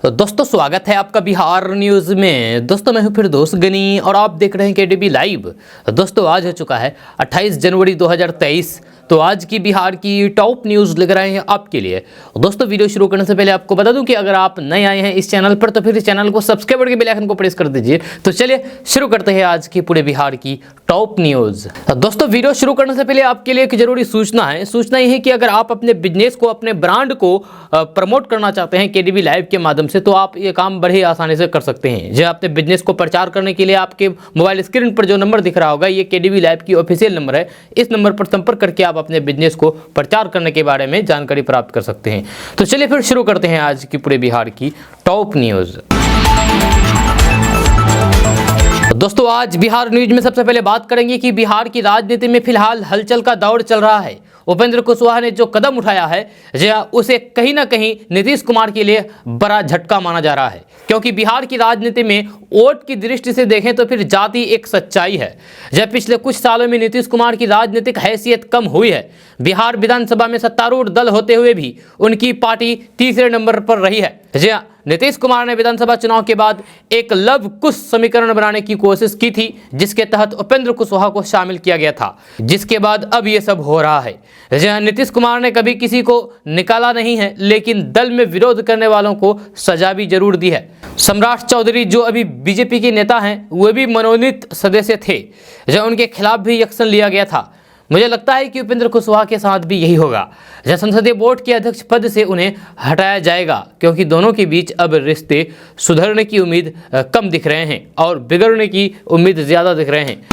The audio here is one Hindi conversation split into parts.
तो दोस्तों स्वागत है आपका बिहार न्यूज़ में। दोस्तों मैं हूं फिरदौस गनी और आप देख रहे हैं केडीबी लाइव। दोस्तों आज हो चुका है 28 जनवरी 2023। तो आज की बिहार की टॉप न्यूज़ लेकर आए हैं आपके लिए। दोस्तों वीडियो शुरू करने से पहले आपको बता दूं कि अगर आप नए आए हैं इस चैनल पर तो फिर इस चैनल को सब्सक्राइब करके बेल आइकन को प्रेस कर दीजिए। तो चलिए शुरू करते हैं आज की पूरे बिहार की टॉप न्यूज़। दोस्तों वीडियो शुरू करने से पहले आपके लिए एक जरूरी सूचना है। सूचना यह है कि अगर आप अपने बिजनेस को, अपने ब्रांड को प्रमोट करना चाहते हैं केडीबी लाइव के माध्यम से, तो आप ये काम बड़े आसानी से कर सकते हैं। जो अपने बिजनेस को प्रचार करने के लिए आपके मोबाइल स्क्रीन पर जो नंबर दिख रहा होगा, ये केडीबी लाइव की ऑफिशियल नंबर है। इस नंबर पर संपर्क करके आप अपने बिजनेस को प्रचार करने के बारे में जानकारी प्राप्त कर सकते हैं। तो चलिए फिर शुरू करते हैं आज की पूरे बिहार की टॉप न्यूज़। दोस्तों आज बिहार न्यूज में सबसे पहले बात करेंगे कि बिहार की राजनीति में फिलहाल हलचल का दौर चल रहा है। उपेंद्र कुशवाहा ने जो कदम उठाया है उसे कहीं ना कहीं नीतीश कुमार के लिए बड़ा झटका माना जा रहा है, क्योंकि बिहार की राजनीति में वोट की दृष्टि से देखें तो फिर जाति एक सच्चाई है। जब पिछले कुछ सालों में नीतीश कुमार की राजनीतिक हैसियत कम हुई है, बिहार विधानसभा में सत्तारूढ़ दल होते हुए भी उनकी पार्टी तीसरे नंबर पर रही है। नीतीश कुमार ने विधानसभा चुनाव के बाद एक लव कुश समीकरण बनाने की कोशिश की थी, जिसके तहत उपेंद्र कुशवाहा को शामिल किया गया था, जिसके बाद अब ये सब हो रहा है। नीतीश कुमार ने कभी किसी को निकाला नहीं है, लेकिन दल में विरोध करने वालों को सजा भी जरूर दी है। सम्राट चौधरी जो अभी बीजेपी के नेता हैं, वे भी मनोनीत सदस्य थे, उनके खिलाफ भी एक्शन लिया गया था। मुझे लगता है कि उपेंद्र कुशवाहा के साथ भी यही होगा। संसदीय बोर्ड के अध्यक्ष पद से उन्हें हटाया जाएगा, क्योंकि दोनों के बीच अब रिश्ते सुधरने की उम्मीद कम दिख रहे हैं और बिगड़ने की उम्मीद ज़्यादा दिख रहे हैं।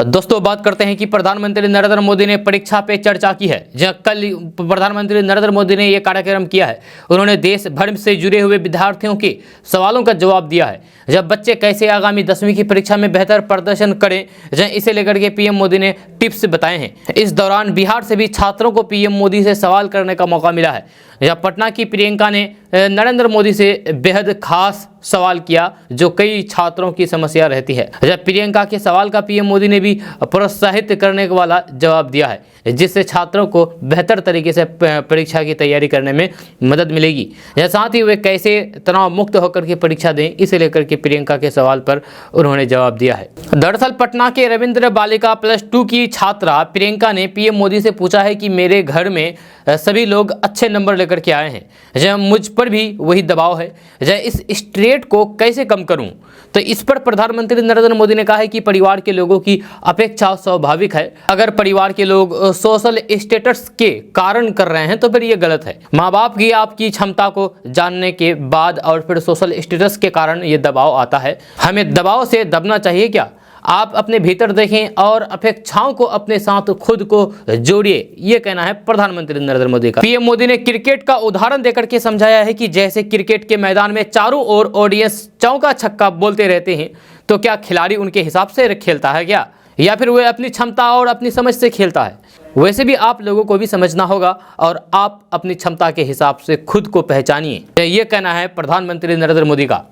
दोस्तों बात करते हैं कि प्रधानमंत्री नरेंद्र मोदी ने परीक्षा पे चर्चा की है। जहां कल प्रधानमंत्री नरेंद्र मोदी ने यह कार्यक्रम किया है। उन्होंने देश भर से जुड़े हुए विद्यार्थियों के सवालों का जवाब दिया है। जब बच्चे कैसे आगामी 10वीं की परीक्षा में बेहतर प्रदर्शन करें, इसे लेकर के पीएम मोदी ने टिप्स बताए हैं। इस दौरान बिहार से भी छात्रों को पीएम मोदी से सवाल करने का मौका मिला है। पटना की प्रियंका ने नरेंद्र मोदी से बेहद खास सवाल किया, जो कई छात्रों की समस्या रहती है। प्रियंका के सवाल का पीएम मोदी ने भी प्रोत्साहित करने वाला जवाब दिया है, जिससे छात्रों को बेहतर तरीके से परीक्षा की तैयारी करने में मदद मिलेगी। साथ ही वे कैसे तनाव मुक्त होकर के परीक्षा दें, इसे लेकर के प्रियंका के सवाल पर उन्होंने जवाब दिया है। दरअसल पटना के रविंद्र बालिका +2 की छात्रा प्रियंका ने पीएम मोदी से पूछा है कि मेरे घर में सभी लोग अच्छे नंबर लेकर के आए हैं, मुझ पर भी वही दबाव है, इस स्ट्रेस को कैसे कम करूं। तो इस पर प्रधानमंत्री नरेंद्र मोदी ने कहा है कि परिवार के लोगों की अपेक्षा स्वाभाविक है। अगर परिवार के लोग सोशल स्टेटस के कारण कर रहे हैं तो फिर ये गलत है। माँ बाप की आपकी क्षमता को जानने के बाद और फिर सोशल स्टेटस के कारण ये दबाव आता है। हमें दबाव से दबना चाहिए क्या? आप अपने भीतर देखें और अपेक्षाओं को अपने साथ खुद को जोड़िए, ये कहना है प्रधानमंत्री नरेंद्र मोदी का। पीएम मोदी ने क्रिकेट का उदाहरण देकर के समझाया है कि जैसे क्रिकेट के मैदान में चारों ओर ऑडियंस चौका छक्का बोलते रहते हैं, तो क्या खिलाड़ी उनके हिसाब से खेलता है क्या, या फिर वह अपनी क्षमता और अपनी समझ से खेलता है? वैसे भी आप लोगों को भी समझना होगा और आप अपनी क्षमता के हिसाब से खुद को पहचानिए, ये कहना है प्रधानमंत्री नरेंद्र मोदी का।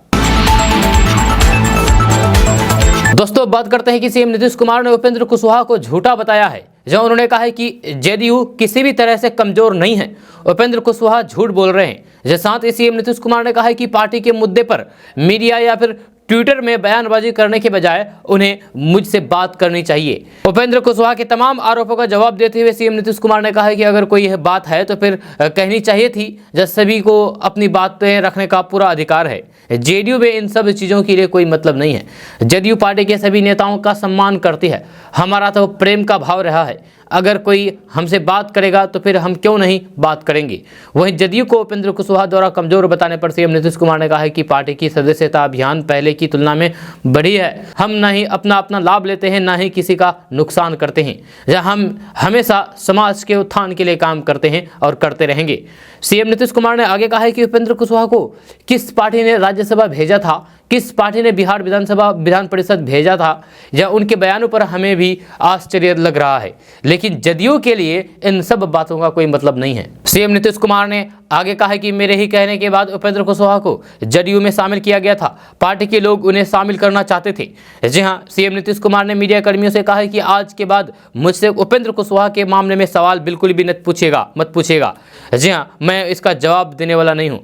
दोस्तों बात करते हैं कि सीएम नीतीश कुमार ने उपेंद्र कुशवाहा को झूठा बताया है। उन्होंने कहा है कि जेडीयू किसी भी तरह से कमजोर नहीं है, उपेंद्र कुशवाहा झूठ बोल रहे हैं। साथ ही सीएम नीतीश कुमार ने कहा है कि पार्टी के मुद्दे पर मीडिया या फिर ट्विटर में बयानबाजी करने के बजाय उन्हें मुझसे बात करनी चाहिए। उपेंद्र कुशवाहा के तमाम आरोपों का जवाब देते हुए सीएम नीतीश कुमार ने कहा है कि अगर कोई यह बात है तो फिर कहनी चाहिए थी, जब सभी को अपनी बातें रखने का पूरा अधिकार है। जेडीयू में इन सब चीज़ों के लिए कोई मतलब नहीं है। जेडीयू पार्टी के सभी नेताओं का सम्मान करती है, हमारा तो प्रेम का भाव रहा है। अगर कोई हमसे बात करेगा तो फिर हम क्यों नहीं बात करेंगे। वहीं जदयू को उपेंद्र कुशवाहा द्वारा कमजोर बताने पर सीएम नीतीश कुमार ने कहा है कि पार्टी की सदस्यता अभियान पहले की तुलना में बढ़ी है। हम ना ही अपना लाभ लेते हैं, ना ही किसी का नुकसान करते हैं। हम हमेशा समाज के उत्थान के लिए काम करते हैं और करते रहेंगे। सीएम नीतीश कुमार ने आगे कहा है कि उपेंद्र कुशवाहा को किस पार्टी ने राज्यसभा भेजा था, किस पार्टी ने बिहार विधान परिषद भेजा था, या उनके बयानों पर हमें भी आश्चर्य लग रहा है। लेकिन जदयू के लिए इन सब बातों का कोई मतलब नहीं है। सीएम नीतीश कुमार ने आगे कहा है कि मेरे ही कहने के बाद उपेंद्र कुशवाहा को जदयू में शामिल किया गया था। पार्टी के लोग उन्हें शामिल करना चाहते थे। जी हां, सीएम नीतीश कुमार ने मीडिया कर्मियों से कहा है कि आज के बाद मुझसे उपेंद्र कुशवाहा के मामले में सवाल बिल्कुल भी मत पूछेगा। जी हां, मैं इसका जवाब देने वाला नहीं हूं।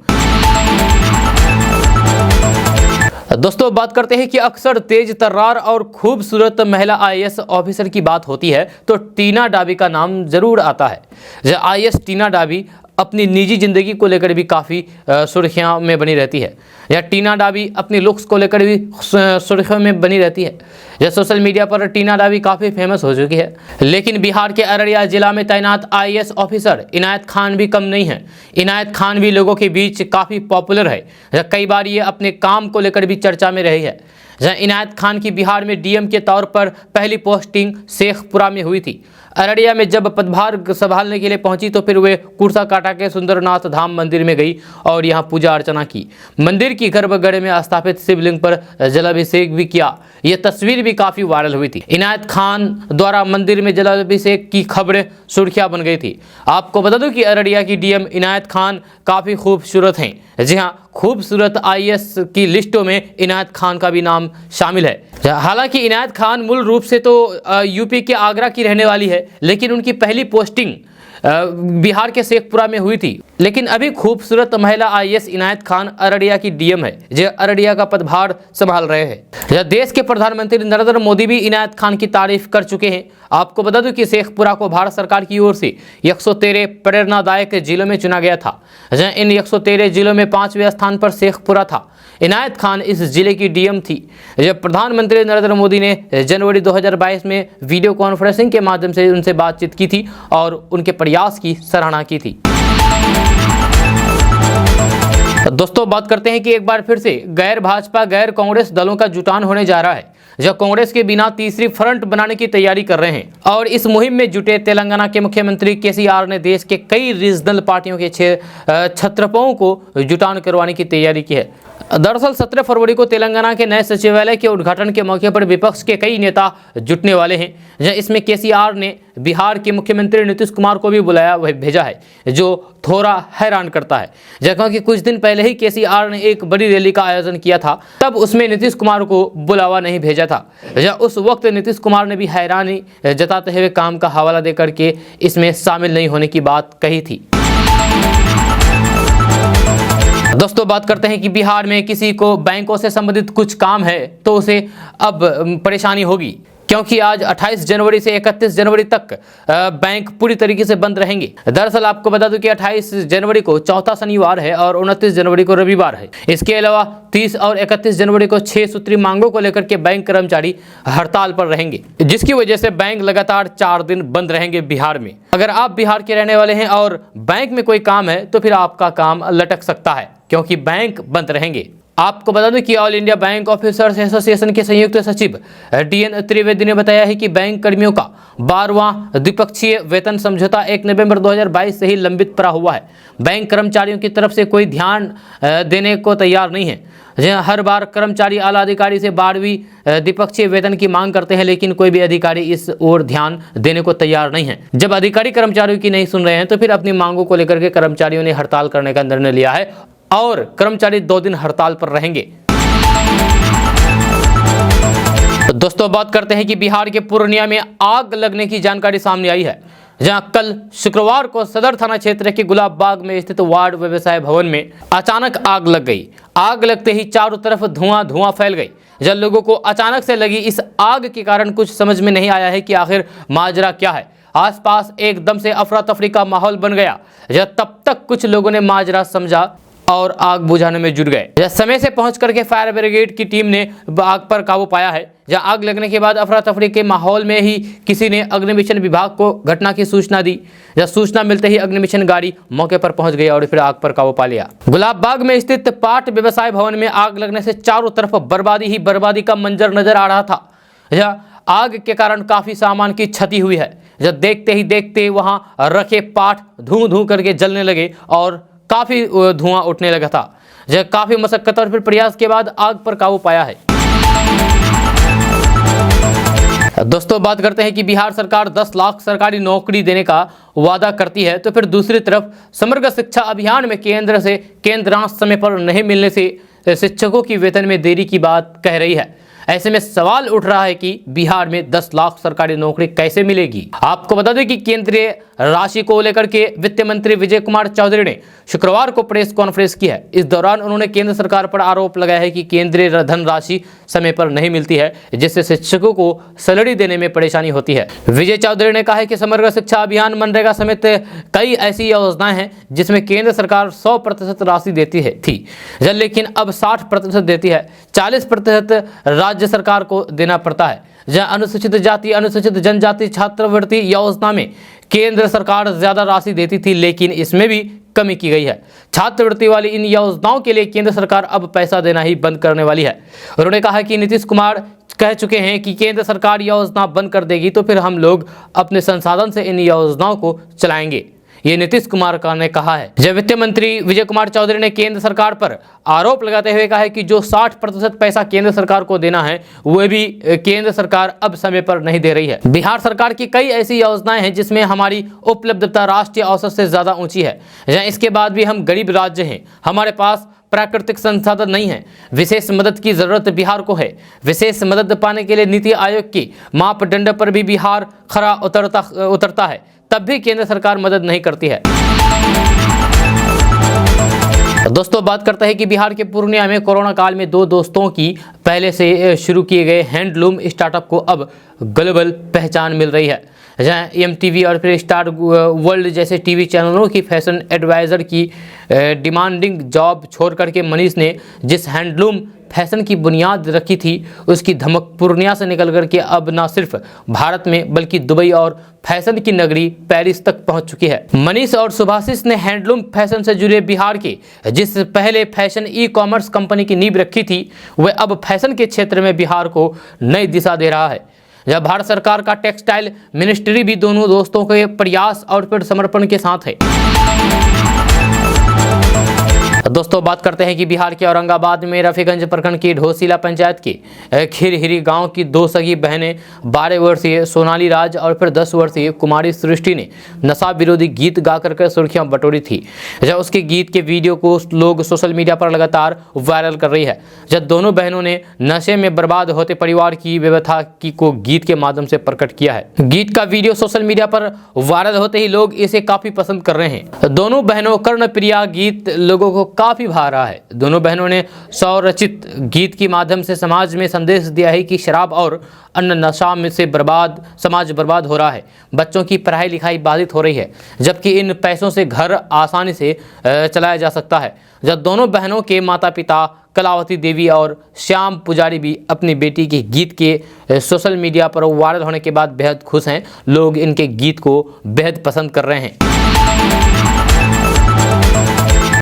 दोस्तों, बात करते हैं कि अक्सर तेज तर्रार और खूबसूरत महिला आईएएस ऑफिसर की बात होती है तो टीना डाबी का नाम जरूर आता है। आईएएस टीना डाबी अपनी निजी जिंदगी को लेकर भी काफ़ी सुर्खियों में बनी रहती है। या टीना डाबी अपनी लुक्स को लेकर भी सुर्खियों में बनी रहती है। या सोशल मीडिया पर टीना डाबी काफ़ी फेमस हो चुकी है। लेकिन बिहार के अररिया जिला में तैनात आईएएस ऑफिसर इनायत खान भी कम नहीं है। इनायत खान भी लोगों के बीच काफ़ी पॉपुलर है। कई बार ये अपने काम को लेकर भी चर्चा में रही है। इनायत खान की बिहार में डीएम के तौर पर पहली पोस्टिंग शेखपुरा में हुई थी। अररिया में जब पदभार संभालने के लिए पहुंची तो फिर वे कुर्सा काटा के सुंदरनाथ धाम मंदिर में गई और यहां पूजा अर्चना की। मंदिर की गर्भगृह में स्थापित शिवलिंग पर जलाभिषेक भी किया। यह तस्वीर भी काफी वायरल हुई थी। इनायत खान द्वारा मंदिर में जलाभिषेक की खबरें सुर्खियां बन गई थी। आपको बता दूं कि अररिया की डीएम इनायत खान काफी खूबसूरत हैं। जी हाँ, खूबसूरत आईएएस की लिस्टों में इनायत खान का भी नाम शामिल है। हालांकि इनायत खान मूल रूप से तो यूपी के आगरा की रहने वाली है, लेकिन उनकी पहली पोस्टिंग बिहार के शेखपुरा में हुई थी। लेकिन अभी खूबसूरत महिला आईएएस इनायत खान अररिया की डीएम है, जो अररिया का पदभार संभाल रहे हैं। देश के प्रधानमंत्री नरेंद्र मोदी भी इनायत खान की तारीफ कर चुके हैं। आपको बता दूं कि शेखपुरा को भारत सरकार की ओर से 113 प्रेरणादायक जिलों में चुना गया था। इन 113 जिलों में 5वें स्थान पर शेखपुरा था। इनायत खान इस जिले की डीएम थी। जब प्रधानमंत्री नरेंद्र मोदी ने जनवरी 2022 में वीडियो कॉन्फ्रेंसिंग के माध्यम से उनसे बातचीत की थी और उनके प्रयास की सराहना की थी। दोस्तों, बात करते हैं कि एक बार फिर से गैर भाजपा गैर कांग्रेस दलों का जुटान होने जा रहा है, जो कांग्रेस के बिना तीसरी फ्रंट बनाने की तैयारी कर रहे हैं। और इस मुहिम में जुटे तेलंगाना के मुख्यमंत्री केसीआर ने देश के कई रीजनल पार्टियों के 6 छत्रपों को जुटान करवाने की तैयारी की है। दरअसल 17 फरवरी को तेलंगाना के नए सचिवालय के उद्घाटन के मौके पर विपक्ष के कई नेता जुटने वाले हैं। इसमें केसीआर ने बिहार के मुख्यमंत्री नीतीश कुमार को भी भेजा है, जो थोड़ा हैरान करता है। क्योंकि कुछ दिन पहले ही केसीआर ने एक बड़ी रैली का आयोजन किया था, तब उसमें नीतीश कुमार को बुलावा नहीं भेजा था। उस वक्त नीतीश कुमार ने भी हैरानी जताते हुए काम का हवाला देकर के इसमें शामिल नहीं होने की बात कही थी। दोस्तों, बात करते हैं कि बिहार में किसी को बैंकों से संबंधित कुछ काम है तो उसे अब परेशानी होगी, क्योंकि आज 28 जनवरी से 31 जनवरी तक बैंक पूरी तरीके से बंद रहेंगे। दरअसल आपको बता दूं कि 28 जनवरी को चौथा शनिवार है और 29 जनवरी को रविवार है। इसके अलावा 30 और 31 जनवरी को 6 सूत्री मांगों को लेकर के बैंक कर्मचारी हड़ताल पर रहेंगे, जिसकी वजह से बैंक लगातार 4 दिन बंद रहेंगे बिहार में। अगर आप बिहार के रहने वाले हैं और बैंक में कोई काम है तो फिर आपका काम लटक सकता है, क्योंकि बैंक बंद रहेंगे। आपको बता दें कि all India bank officers association के संयुक्त सचिव डीएन त्रिवेदी ने बताया है कि बैंक कर्मियों का 12वां द्विपक्षीय वेतन समझौता 1 नवंबर 2022 से ही लंबित पड़ा हुआ है। बैंक कर्मचारियों की तरफ से कोई ध्यान देने को तैयार नहीं है। हर बार कर्मचारी आला अधिकारी से 12वीं द्विपक्षीय वेतन की मांग करते हैं, लेकिन कोई भी अधिकारी इस ओर ध्यान देने को तैयार नहीं है। जब अधिकारी कर्मचारियों की नहीं सुन रहे हैं तो फिर अपनी मांगों को लेकर के कर्मचारियों ने हड़ताल करने का निर्णय लिया है और कर्मचारी 2 दिन हड़ताल पर रहेंगे। दोस्तों, बात करते हैं कि बिहार के पूर्णिया में आग लगने की जानकारी सामने आई है, जहां कल शुक्रवार को सदर थाना क्षेत्र के गुलाब बाग में स्थित वार्ड व्यवसाय भवन में अचानक आग लग गई। आग लगते ही चारों तरफ धुआं फैल गई। जब लोगों को अचानक से लगी इस आग के कारण कुछ समझ में नहीं आया है कि आखिर माजरा क्या है। आसपास एकदम से अफरा तफरी का माहौल बन गया। तब तक कुछ लोगों ने माजरा समझा और आग बुझाने में जुट गए। समय से पहुंच करके फायर ब्रिगेड की टीम ने आग पर काबू पाया है। जहां आग लगने के बाद अफरा तफरी के माहौल में ही किसी ने अग्निशमन विभाग को घटना की सूचना दी। जब सूचना मिलते ही अग्निशमन गाड़ी मौके पर पहुंच गई और फिर आग पर काबू पा लिया। गुलाब बाग में स्थित पाट व्यवसाय भवन में आग लगने से चारों तरफ बर्बादी ही बर्बादी का मंजर नजर आ रहा था। आग के कारण काफी सामान की क्षति हुई है। जब देखते ही देखते वहां रखे पाट धू करके जलने लगे और काफ़ी धुआं उठने लगा था। जहाँ काफी मशक्कत और फिर प्रयास के बाद आग पर काबू पाया है। दोस्तों बात करते हैं कि बिहार सरकार 10 लाख सरकारी नौकरी देने का वादा करती है, तो फिर दूसरी तरफ समग्र शिक्षा अभियान में केंद्रांश समय पर नहीं मिलने से शिक्षकों की वेतन में देरी की बात कह रही है। ऐसे में सवाल उठ रहा है कि बिहार में 10 लाख सरकारी नौकरी कैसे मिलेगी। आपको बता दें कि केंद्रीय राशि को लेकर के वित्त मंत्री विजय कुमार चौधरी ने शुक्रवार को प्रेस कॉन्फ्रेंस की है। इस दौरान उन्होंने केंद्र सरकार पर आरोप लगाया है कि केंद्रीय धनराशि समय पर नहीं मिलती है, जिससे शिक्षकों को सैलरी देने में परेशानी होती है। विजय चौधरी ने कहा है कि समग्र शिक्षा अभियान, मनरेगा समेत कई ऐसी योजनाएं हैं जिसमें केंद्र सरकार 100% राशि देती थी, लेकिन अब 60% देती है। 40% राज्य सरकार को देना पड़ता है। जहां अनुसूचित जाति, अनुसूचित जनजाति छात्रवृत्ति योजना में केंद्र सरकार ज्यादा राशि देती थी, लेकिन इसमें भी कमी की गई है। छात्रवृत्ति वाली इन योजनाओं के लिए केंद्र सरकार अब पैसा देना ही बंद करने वाली है। उन्होंने कहा कि नीतीश कुमार कह चुके हैं कि केंद्र सरकार योजना बंद कर देगी तो फिर हम लोग अपने संसाधन से इन योजनाओं को चलाएंगे, ये नीतीश कुमार ने कहा है। जब वित्त मंत्री विजय कुमार चौधरी ने केंद्र सरकार पर आरोप लगाते हुए कहा है कि जो 60% पैसा केंद्र सरकार को देना है वह भी केंद्र सरकार अब समय पर नहीं दे रही है। बिहार सरकार की कई ऐसी योजनाएं हैं जिसमें हमारी उपलब्धता राष्ट्रीय औसत से ज्यादा ऊंची है। इसके बाद भी हम गरीब राज्य हैं, हमारे पास प्राकृतिक संसाधन नहीं है। विशेष मदद की जरूरत बिहार को है। विशेष मदद पाने के लिए नीति आयोग की मापदंड पर भी बिहार खरा उतरता है, तब भी केंद्र सरकार मदद नहीं करती है। दोस्तों बात करते हैं कि बिहार के पूर्णिया में कोरोना काल में 2 दोस्तों की पहले से शुरू किए गए हैंडलूम स्टार्टअप को अब ग्लोबल पहचान मिल रही है। जहां MTV और फिर स्टार वर्ल्ड जैसे टीवी चैनलों की फैशन एडवाइज़र की डिमांडिंग जॉब छोड़ करके मनीष ने जिस हैंडलूम फैशन की बुनियाद रखी थी उसकी धमक पूर्णिया से निकल करके अब न सिर्फ भारत में बल्कि दुबई और फैशन की नगरी पेरिस तक पहुंच चुकी है। मनीष और सुभाषिस ने हैंडलूम फैशन से जुड़े बिहार के जिस पहले फैशन ई-कॉमर्स कंपनी की नींव रखी थी, वह अब फैशन के क्षेत्र में बिहार को नई दिशा दे रहा है। जब भारत सरकार का टेक्सटाइल मिनिस्ट्री भी दोनों दोस्तों के प्रयास और फिर समर्पण के साथ है। दोस्तों बात करते हैं कि बिहार के औरंगाबाद में रफीगंज प्रखंड की ढोसीला पंचायत की खिरहिरी गांव की 2 सगी बहनें 12 वर्षीय सोनाली राज और फिर 10 वर्षीय कुमारी सृष्टि ने नशा विरोधी गीत गा कर सुर्खियां बटोरी थी। जब उसके गीत के वीडियो को लोग सोशल मीडिया पर लगातार वायरल कर रही है। जब दोनों बहनों ने नशे में बर्बाद होते परिवार की व्यथा को गीत के माध्यम से प्रकट किया है। गीत का वीडियो सोशल मीडिया पर वायरल होते ही लोग इसे काफी पसंद कर रहे हैं। दोनों बहनों कर्णप्रिया गीत लोगों को काफी भा रहा है। दोनों बहनों ने स्वरचित गीत के माध्यम से समाज में संदेश दिया है कि शराब और अन्य नशा में से समाज बर्बाद हो रहा है, बच्चों की पढ़ाई लिखाई बाधित हो रही है, जबकि इन पैसों से घर आसानी से चलाया जा सकता है। जब दोनों बहनों के माता पिता कलावती देवी और श्याम पुजारी भी अपनी बेटी के गीत के सोशल मीडिया पर वायरल होने के बाद बेहद खुश हैं। लोग इनके गीत को बेहद पसंद कर रहे हैं।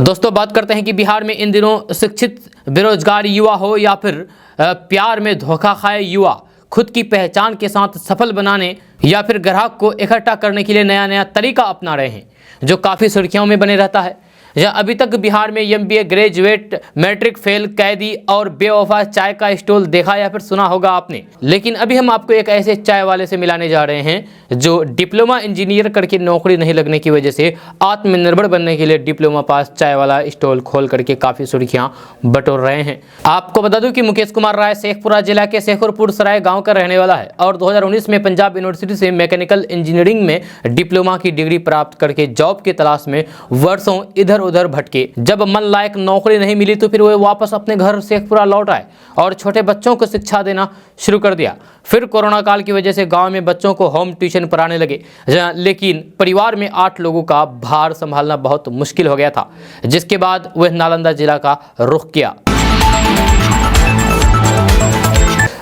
दोस्तों बात करते हैं कि बिहार में इन दिनों शिक्षित बेरोजगार युवा हो या फिर प्यार में धोखा खाए युवा खुद की पहचान के साथ सफल बनाने या फिर ग्राहक को इकट्ठा करने के लिए नया तरीका अपना रहे हैं, जो काफ़ी सुर्खियों में बने रहता है। अभी तक बिहार में MBA ग्रेजुएट, मैट्रिक फेल, कैदी और बेवफा चाय का स्टॉल देखा या फिर सुना होगा आपने। लेकिन अभी हम आपको एक ऐसे चाय वाले से मिलाने जा रहे हैं जो डिप्लोमा इंजीनियर करके नौकरी नहीं लगने की वजह से आत्मनिर्भर बनने के लिए डिप्लोमा पास चाय वाला स्टॉल खोल करके काफ़ी सुर्खियां बटोर रहे हैं। आपको बता दूं कि मुकेश कुमार राय शेखपुरा जिला के शेखरपुर सराय गाँव का रहने वाला है और 2019 में पंजाब यूनिवर्सिटी से मैकेनिकल इंजीनियरिंग में डिप्लोमा की डिग्री प्राप्त करके जॉब की तलाश में वर्षों इधर उधर भटके। जब मन लायक नौकरी नहीं मिली तो फिर वे वापस अपने घर शेखपुरा लौट आए और छोटे बच्चों को शिक्षा देना शुरू कर दिया। फिर कोरोना काल की वजह से गांव में बच्चों को होम ट्यूशन पढ़ाने लगे, लेकिन परिवार में 8 लोगों का भार संभालना बहुत मुश्किल हो गया था, जिसके बाद वह नालंदा जिला का रुख किया।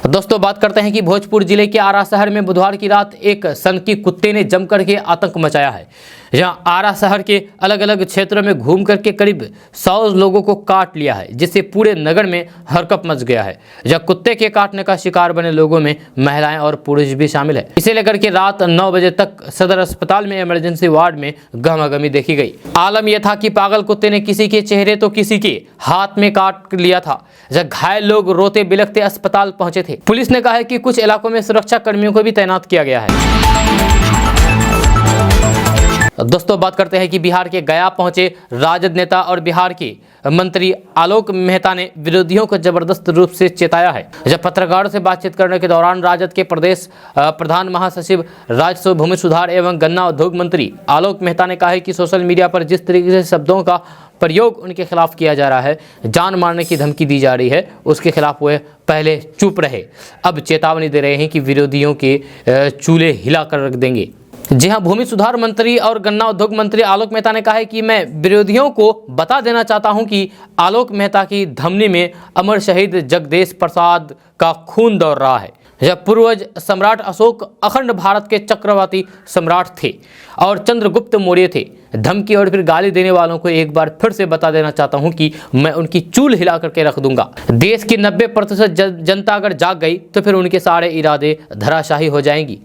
दोस्तों बात करते हैं कि भोजपुर जिले के आरा शहर में बुधवार की रात एक सनकी कुत्ते ने जमकर के आतंक मचाया है। जहां आरा शहर के अलग अलग क्षेत्रों में घूम करके करीब 100 लोगों को काट लिया है, जिससे पूरे नगर में हरकंप मच गया है। जहां कुत्ते के काटने का शिकार बने लोगों में महिलाएं और पुरुष भी शामिल है। इसे लेकर के रात 9 बजे तक सदर अस्पताल में इमरजेंसी वार्ड में गहमागहमी देखी गई। आलम यह था कि पागल कुत्ते ने किसी के चेहरे तो किसी के हाथ में काट लिया था। जब घायल लोग रोते बिलखते अस्पताल पहुंचे थे। पुलिस ने कहा है कि कुछ इलाकों में सुरक्षा कर्मियों को भी तैनात किया गया है। दोस्तों बात करते हैं कि बिहार के गया पहुंचे राजद नेता और बिहार के मंत्री आलोक मेहता ने विरोधियों को जबरदस्त रूप से चेताया है। जब पत्रकारों से बातचीत करने के दौरान राजद के प्रदेश प्रधान महासचिव राजस्व, भूमि सुधार एवं गन्ना उद्योग मंत्री आलोक मेहता ने कहा है कि सोशल मीडिया पर जिस तरीके से शब्दों का प्रयोग उनके खिलाफ किया जा रहा है, जान मारने की धमकी दी जा रही है, उसके खिलाफ वह पहले चुप रहे, अब चेतावनी दे रहे हैं कि विरोधियों के चूल्हे हिला कर रख देंगे। जी हां, भूमि सुधार मंत्री और गन्ना उद्योग मंत्री आलोक मेहता ने कहा है कि मैं विरोधियों को बता देना चाहता हूं कि आलोक मेहता की धमनी में अमर शहीद जगदेश प्रसाद का खून दौड़ रहा है। जब पूर्वज सम्राट अशोक अखंड भारत के चक्रवर्ती सम्राट थे और चंद्रगुप्त मौर्य थे। धमकी और फिर गाली देने वालों को एक बार फिर से बता देना चाहता हूं कि मैं उनकी चूल हिला करके रख दूंगा। देश की 90% जनता अगर जाग गई तो फिर उनके सारे इरादे धराशाही हो जाएंगी।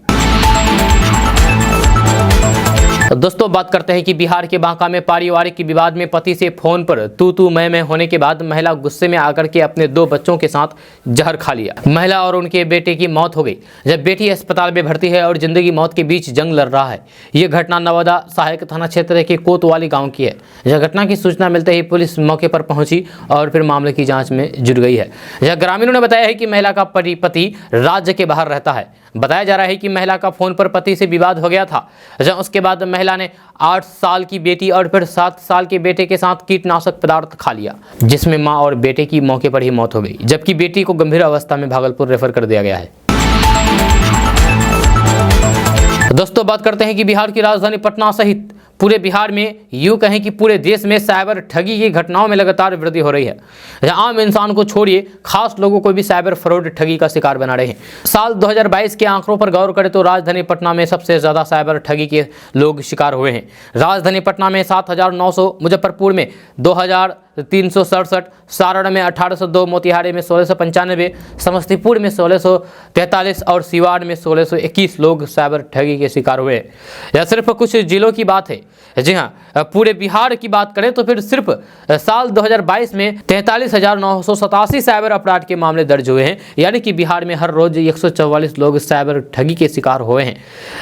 दोस्तों बात करते हैं कि बिहार के बांका में पारिवारिक विवाद में पति से फोन पर तू मैं होने के बाद महिला गुस्से में आकर के अपने 2 बच्चों के साथ जहर खा लिया। महिला और उनके बेटे की मौत हो गई जब बेटी अस्पताल में भर्ती है और जिंदगी मौत के बीच जंग लड़ रहा है। यह घटना नवादा सहायक थाना क्षेत्र के कोतवाली गांव की है। यह घटना की सूचना मिलते ही पुलिस मौके पर पहुंची और फिर मामले की जाँच में जुट गई है। यह ग्रामीणों ने बताया है कि महिला का पति राज्य के बाहर रहता है। बताया जा रहा है कि महिला का फोन पर पति से विवाद हो गया था। जब उसके बाद महिला ने 8 साल की बेटी और फिर 7 साल के बेटे के साथ कीटनाशक पदार्थ खा लिया, जिसमें मां और बेटे की मौके पर ही मौत हो गई, जबकि बेटी को गंभीर अवस्था में भागलपुर रेफर कर दिया गया है। दोस्तों बात करते हैं कि बिहार की राजधानी पटना सहित पूरे बिहार में, यूं कहें कि पूरे देश में साइबर ठगी की घटनाओं में लगातार वृद्धि हो रही है। जहां आम इंसान को छोड़िए खास लोगों को भी साइबर फ्रॉड ठगी का शिकार बना रहे हैं। साल 2022 के आंकड़ों पर गौर करें तो राजधानी पटना में सबसे ज्यादा साइबर ठगी के लोग शिकार हुए हैं। राजधानी पटना में 7,900, मुजफ्फरपुर में 2,367, सारण में 1,802, मोतिहारी में 1,695, समस्तीपुर में 1,643 और सिवान में 1,621 लोग साइबर ठगी के शिकार हुए हैं। यह सिर्फ कुछ जिलों की बात है। जी हाँ, पूरे बिहार की बात करें तो फिर सिर्फ साल 2022 में 43,987 साइबर अपराध के मामले दर्ज हुए हैं। यानी कि बिहार में हर रोज 144 लोग साइबर ठगी के शिकार हुए हैं।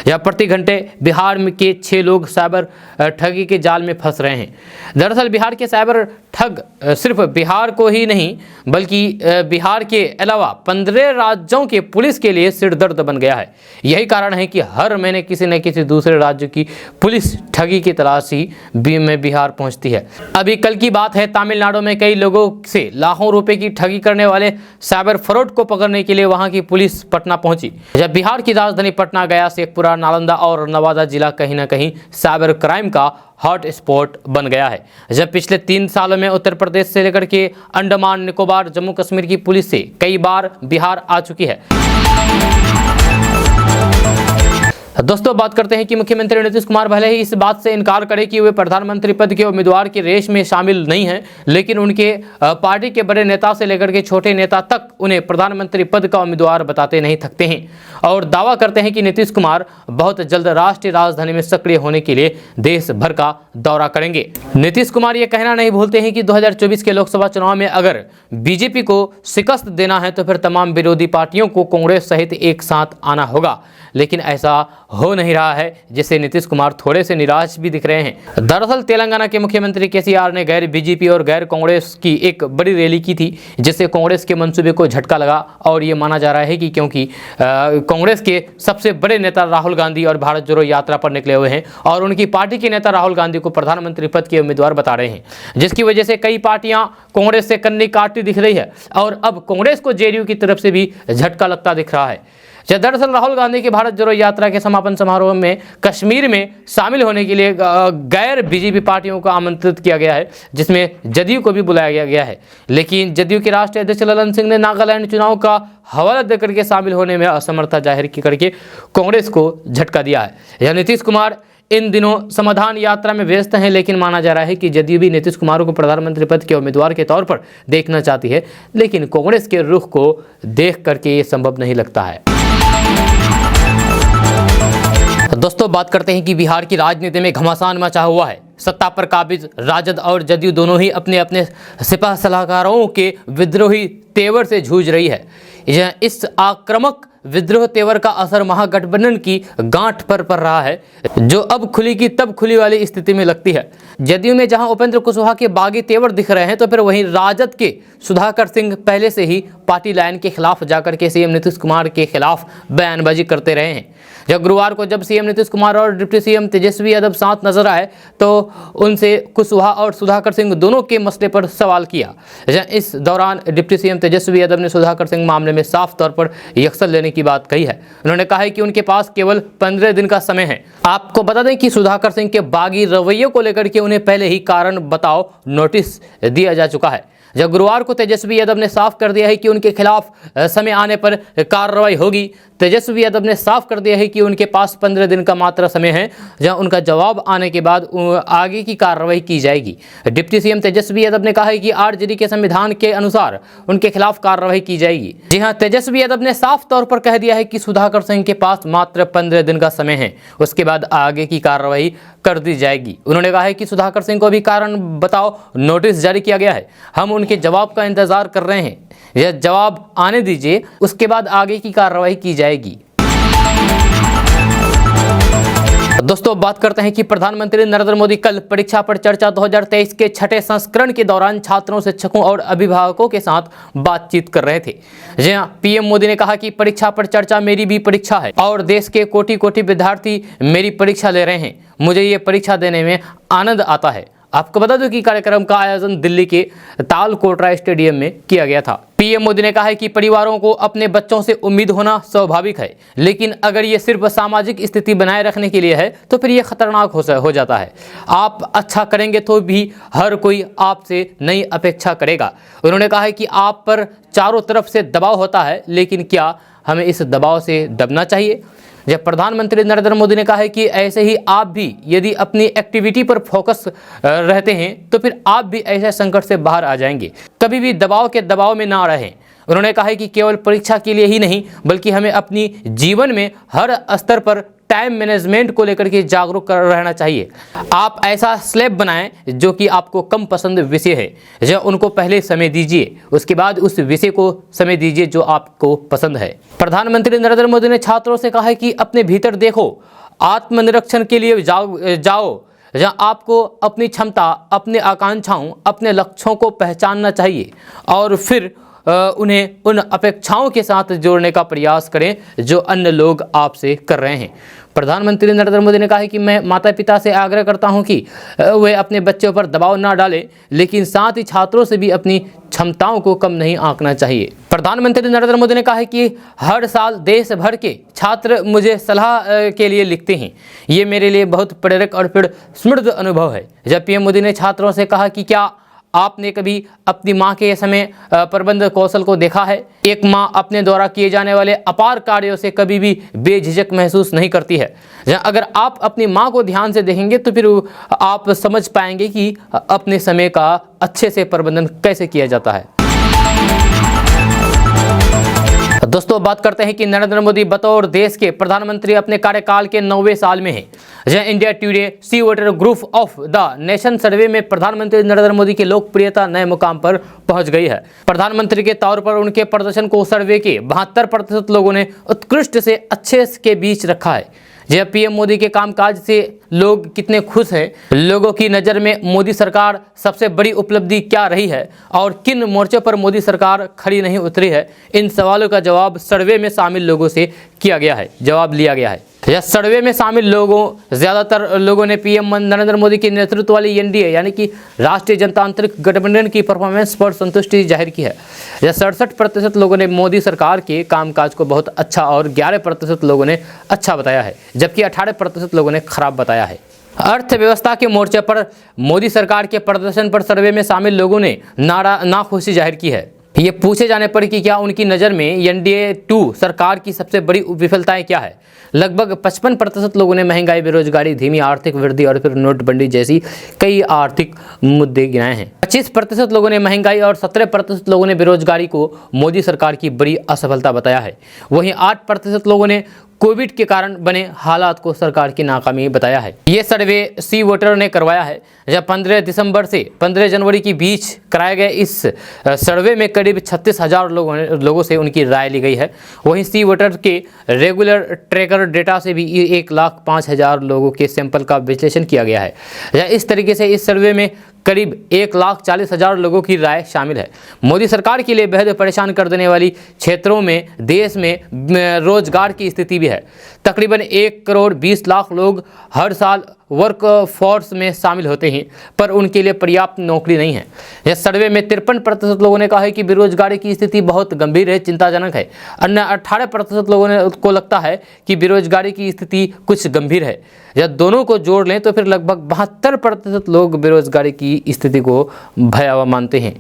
या प्रति घंटे बिहार में के 6 लोग साइबर ठगी के जाल में फंस रहे हैं। दरअसल बिहार के साइबर ठग सिर्फ बिहार को ही नहीं बल्कि बिहार के अलावा 15 राज्यों के पुलिस के लिए सिरदर्द बन गया है। यही कारण है कि हर महीने किसी न किसी दूसरे राज्य की पुलिस ठगी की तलाशी में बिहार पहुंचती है। अभी कल की बात है, तमिलनाडु में कई लोगों से लाखों रुपए की ठगी करने वाले साइबर फ्रॉड को पकड़ने के लिए वहां की पुलिस पटना पहुंची। जब बिहार की राजधानी पटना, गया, शेखपुरा, नालंदा और नवादा जिला कहीं न कहीं साइबर क्राइम का हॉट स्पॉट बन गया है। जब पिछले 3 सालों में उत्तर प्रदेश से लेकर के अंडमान निकोबार, जम्मू कश्मीर की पुलिस से कई बार बिहार आ चुकी है। दोस्तों बात करते हैं कि मुख्यमंत्री नीतीश कुमार भले ही इस बात से इनकार करें कि वे प्रधानमंत्री पद के उम्मीदवार की रेस में शामिल नहीं हैं, लेकिन उनके पार्टी के बड़े नेता से लेकर के छोटे नेता तक उन्हें प्रधानमंत्री पद का उम्मीदवार बताते नहीं थकते हैं और दावा करते हैं कि नीतीश कुमार बहुत जल्द राष्ट्रीय राजधानी में सक्रिय होने के लिए देश भर का दौरा करेंगे। नीतीश कुमार ये कहना नहीं भूलते हैं कि 2024 के लोकसभा चुनाव में अगर बीजेपी को शिकस्त देना है तो फिर तमाम विरोधी पार्टियों को कांग्रेस सहित एक साथ आना होगा, लेकिन ऐसा हो नहीं रहा है, जिससे नीतीश कुमार थोड़े से निराश भी दिख रहे हैं। दरअसल तेलंगाना के मुख्यमंत्री केसीआर ने गैर बीजेपी और गैर कांग्रेस की एक बड़ी रैली की थी, जिससे कांग्रेस के मंसूबे को झटका लगा और ये माना जा रहा है कि क्योंकि कांग्रेस के सबसे बड़े नेता राहुल गांधी और भारत जोड़ो यात्रा पर निकले हुए हैं और उनकी पार्टी के नेता राहुल गांधी को प्रधानमंत्री पद के उम्मीदवार बता रहे हैं, जिसकी वजह से कई पार्टियां कांग्रेस से कन्नी काटती दिख रही है और अब कांग्रेस को जेडीयू की तरफ से भी झटका लगता दिख रहा है। दरअसल राहुल गांधी की भारत जोड़ो यात्रा के समापन समारोह में कश्मीर में शामिल होने के लिए गैर बीजेपी पार्टियों को आमंत्रित किया गया है, जिसमें जदयू को भी बुलाया गया है, लेकिन जदयू के राष्ट्रीय अध्यक्ष ललन सिंह ने नागालैंड चुनाव का हवाला देकर के शामिल होने में असमर्थता जाहिर करके कांग्रेस को झटका दिया है। यह नीतीश कुमार इन दिनों समाधान यात्रा में व्यस्त हैं, लेकिन माना जा रहा है कि जदयू भी नीतीश कुमार को प्रधानमंत्री पद के उम्मीदवार के तौर पर देखना चाहती है, लेकिन कांग्रेस के रुख को देख करके ये संभव नहीं लगता है। दोस्तों, बात करते हैं कि बिहार की राजनीति में घमासान मचा हुआ है। सत्ता पर काबिज राजद और जदयू दोनों ही अपने अपने सिपह सलाहकारों के विद्रोही तेवर से जूझ रही है। इस आक्रामक विद्रोह तेवर का असर महागठबंधन की गांठ पर पड़ रहा है, जो अब खुली की तब खुली वाली स्थिति में लगती है। जदयू में जहां उपेंद्र कुशवाहा के बागी तेवर दिख रहे हैं, तो फिर वहीं राजद के सुधाकर सिंह पहले से ही पार्टी लाइन के खिलाफ जाकर के सीएम नीतीश कुमार के खिलाफ बयानबाजी करते रहे हैं। जब गुरुवार को जब सीएम नीतीश कुमार और डिप्टी सीएम तेजस्वी यादव साथ नजर आए, तो उनसे कुशवाहा और सुधाकर सिंह दोनों के मसले पर सवाल किया। इस दौरान डिप्टी सीएम तेजस्वी यादव ने सुधाकर सिंह मामले में साफ तौर पर एक्शन लेने की बात कही है। उन्होंने कहा है कि उनके पास केवल 15 दिन का समय है। आपको बता दें कि सुधाकर सिंह के बागी रवैये को लेकर के उन्हें पहले ही कारण बताओ नोटिस दिया जा चुका है। जब गुरुवार को तेजस्वी यादव ने साफ कर दिया है कि उनके खिलाफ समय आने पर कार्रवाई होगी। तेजस्वी यादव ने साफ कर दिया है कि उनके पास 15 दिन का मात्र समय है, जहां उनका जवाब आने के बाद आगे की कार्रवाई की जाएगी। डिप्टी सीएम तेजस्वी यादव ने कहा है कि आरजेडी के संविधान के अनुसार उनके खिलाफ कार्रवाई की जाएगी। जी हां, तेजस्वी यादव ने साफ तौर पर कह दिया है कि सुधाकर सिंह के पास मात्र 15 दिन का समय है, उसके बाद आगे की कार्रवाई कर दी जाएगी। उन्होंने कहा है कि सुधाकर सिंह को भी कारण बताओ नोटिस जारी किया गया है। हम उनके जवाब का इंतजार कर रहे हैं। यह जवाब आने दीजिए, उसके बाद आगे की कार्रवाई की जाएगी। दोस्तों, बात करते हैं कि प्रधानमंत्री नरेंद्र मोदी कल परीक्षा पर चर्चा 2023 के छठे संस्करण के दौरान छात्रों, शिक्षकों और अभिभावकों के साथ बातचीत कर रहे थे। जी हां, पीएम मोदी ने कहा कि परीक्षा पर चर्चा मेरी भी परीक्षा है और देश के कोटि कोटि विद्यार्थी मेरी परीक्षा ले रहे हैं। मुझे ये परीक्षा देने में आनंद आता है। आपको बता दूं कि कार्यक्रम का आयोजन दिल्ली के तालकोटरा स्टेडियम में किया गया था। पीएम मोदी ने कहा है कि परिवारों को अपने बच्चों से उम्मीद होना स्वाभाविक है, लेकिन अगर ये सिर्फ सामाजिक स्थिति बनाए रखने के लिए है तो फिर ये खतरनाक हो जाता है। आप अच्छा करेंगे तो भी हर कोई आपसे नई अपेक्षा करेगा। उन्होंने कहा है कि आप पर चारों तरफ से दबाव होता है, लेकिन क्या हमें इस दबाव से दबना चाहिए? जब प्रधानमंत्री नरेंद्र मोदी ने कहा है कि ऐसे ही आप भी यदि अपनी एक्टिविटी पर फोकस रहते हैं तो फिर आप भी ऐसे संकट से बाहर आ जाएंगे। कभी भी दबाव के दबाव में ना रहें। उन्होंने कहा है कि केवल परीक्षा के लिए ही नहीं, बल्कि हमें अपनी जीवन में हर स्तर पर टाइम मैनेजमेंट को लेकर के जागरूक रहना चाहिए। आप ऐसा स्लैब बनाएं जो कि आपको कम पसंद विषय है, जब उनको पहले समय दीजिए, उसके बाद उस विषय को समय दीजिए जो आपको पसंद है। प्रधानमंत्री नरेंद्र मोदी ने छात्रों से कहा है कि अपने भीतर देखो, आत्मनिरीक्षण के लिए जाओ जहाँ आपको अपनी क्षमता, अपनी आकांक्षाओं, अपने लक्ष्यों को पहचानना चाहिए और फिर उन्हें उन अपेक्षाओं के साथ जोड़ने का प्रयास करें जो अन्य लोग आपसे कर रहे हैं। प्रधानमंत्री नरेंद्र मोदी ने कहा है कि मैं माता पिता से आग्रह करता हूं कि वे अपने बच्चों पर दबाव ना डालें, लेकिन साथ ही छात्रों से भी अपनी क्षमताओं को कम नहीं आंकना चाहिए। प्रधानमंत्री नरेंद्र मोदी ने कहा है कि हर साल देश भर के छात्र मुझे सलाह के लिए लिखते हैं। ये मेरे लिए बहुत प्रेरक और फिर समृद्ध अनुभव है। जब पीएम मोदी ने छात्रों से कहा कि क्या आपने कभी अपनी माँ के समय प्रबंध कौशल को देखा है? एक माँ अपने द्वारा किए जाने वाले अपार कार्यों से कभी भी बेझिझक महसूस नहीं करती है। अगर आप अपनी माँ को ध्यान से देखेंगे तो फिर आप समझ पाएंगे कि अपने समय का अच्छे से प्रबंधन कैसे किया जाता है। दोस्तों, बात करते हैं कि नरेंद्र मोदी बतौर देश के प्रधानमंत्री अपने कार्यकाल के 9वें साल में हैं। जहां India Today C voter group of the nation survey में प्रधानमंत्री नरेंद्र मोदी की लोकप्रियता नए मुकाम पर पहुंच गई है। प्रधानमंत्री के तौर पर उनके प्रदर्शन को सर्वे के 72% लोगों ने उत्कृष्ट से अच्छे के बीच रखा है। जब पीएम मोदी के कामकाज से लोग कितने खुश हैं, लोगों की नज़र में मोदी सरकार सबसे बड़ी उपलब्धि क्या रही है और किन मोर्चों पर मोदी सरकार खड़ी नहीं उतरी है, इन सवालों का जवाब सर्वे में शामिल लोगों से किया गया है, जवाब लिया गया है। यह सर्वे में शामिल लोगों ज़्यादातर लोगों ने पीएम नरेंद्र मोदी के नेतृत्व वाली एनडीए यानी कि राष्ट्रीय जनतांत्रिक गठबंधन की परफॉर्मेंस पर संतुष्टि जाहिर की है। यह 67% लोगों ने मोदी सरकार के कामकाज को बहुत अच्छा और 11% लोगों ने अच्छा बताया है, जबकि 18% लोगों ने खराब बताया है। अर्थव्यवस्था के मोर्चे पर मोदी सरकार के प्रदर्शन पर सर्वे में शामिल लोगों ने नाखुशी जाहिर की है। ये पूछे जाने पर कि क्या उनकी नज़र में एनडीए 2 सरकार की सबसे बड़ी विफलताएं क्या है, लगभग 55% लोगों ने महंगाई, बेरोजगारी, धीमी आर्थिक वृद्धि और फिर नोटबंदी जैसी कई आर्थिक मुद्दे गिनाए हैं। 25% लोगों ने महंगाई और 17% लोगों ने बेरोजगारी को मोदी सरकार की बड़ी असफलता बताया है। वहीं 8% लोगों ने कोविड के कारण बने हालात को सरकार की नाकामी बताया है। ये सर्वे सी वोटर ने करवाया है। जब 15 दिसंबर से 15 जनवरी के बीच कराए गए इस सर्वे में करीब 36,000 लोगों से उनकी राय ली गई है। वहीं सी वोटर के रेगुलर ट्रैकर डेटा से भी 1,05,000 लोगों के सैंपल का विश्लेषण किया गया है। इस तरीके से इस सर्वे में करीब 1,40,000 लोगों की राय शामिल है। मोदी सरकार के लिए बेहद परेशान कर देने वाली क्षेत्रों में देश में रोजगार की स्थिति भी है। तकरीबन 1,20,00,000 लोग हर साल वर्क फोर्स में शामिल होते हैं, पर उनके लिए पर्याप्त नौकरी नहीं है। यह सर्वे में 53% लोगों ने कहा है कि बेरोजगारी की स्थिति बहुत गंभीर है, चिंताजनक है। अन्य 18% लोगों को लगता है कि बेरोजगारी की स्थिति कुछ गंभीर है। जब दोनों को जोड़ लें तो फिर लगभग 72% लोग बेरोजगारी की स्थिति को भयावह मानते हैं।